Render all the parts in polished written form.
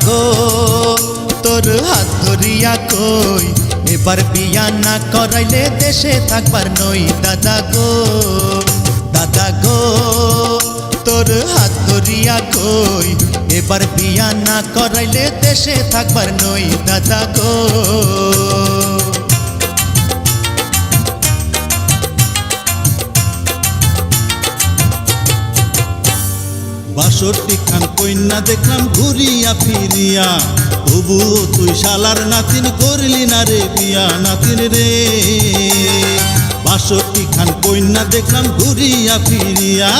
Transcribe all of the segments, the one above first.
গো তোর হাত ধরিয়া কই এবার বিয়া না করাইলে দেশে থাকবার নই দাদা গো তোর হাত ধরিয়া কই এবার বিয়া না করাইলে দেশে থাকবার নই দাদা গো। ৬২ খান কন্যা দেখলাম ঘুরিয়া ফিরিয়া, তবুও তুই শালার নাতিন করলি না রে বিয়া নাতিন রে। ৬২ খান কন্যা দেখলাম ঘুরিয়া ফিরিয়া,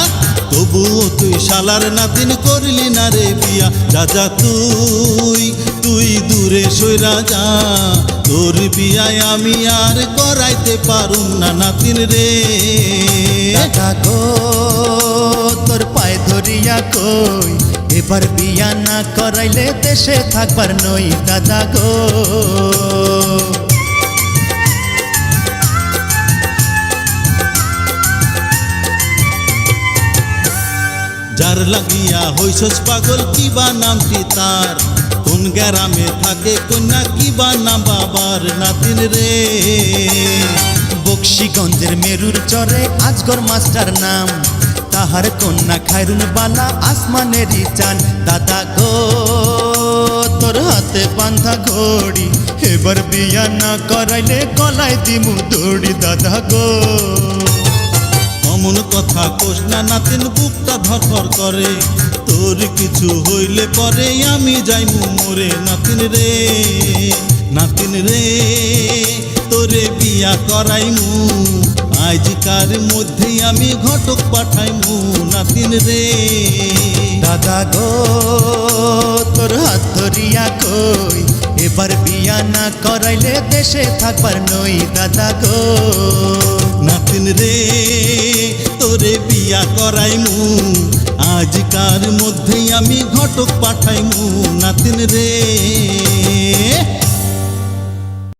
তবুও তুই শালার নাতিন করলি না রে বিয়া। যা যা তুই দূরে সইরা যা, তোর বিয়ায় আমি আর করাইতে পারুম না নাতিন রে। দাদা গো তোর পায়ে ধরিয়া কই এবার বিয়া না করাইলে দেশে থাকবার নই দাদা গো। যার লাগিয়া হইছস পাগল কিবা নামটি তার, কোন গ্রামে থাকে কন্যা কিবা নাম বাবার নাতিন রে। বক্সিগঞ্জের মেরুর চরে আজগর মাস্টার নাম, তাহার কন্যা খায়রুন বালা আসমানেরই চান। দাদা গো তোর হাতে বাঁধা ঘড়ি এবার বিয়া না করাইলে গলায় দিমু দড়ি দাদা গো। অমন কথা কোস না নাতিন বুকটা ধরফর করে, তোর কিছু হইলে পরে আমি যাইমু মোরে নাতিন রে। নাতিন রে তোরে বিয়া করাইমু, আজকার মধ্যেই আমি ঘটক পাঠাইমু নাতিন রে। দাদা গো তোর হাত ধরিয়া কই এবার বিয়া না করাইলে দেশে থাকবার নই দাদা গো। নাতিন রে তোরে বিয়া করাইমু, আজকার মধ্যেই আমি ঘটক পাঠাইমু নাতিন রে।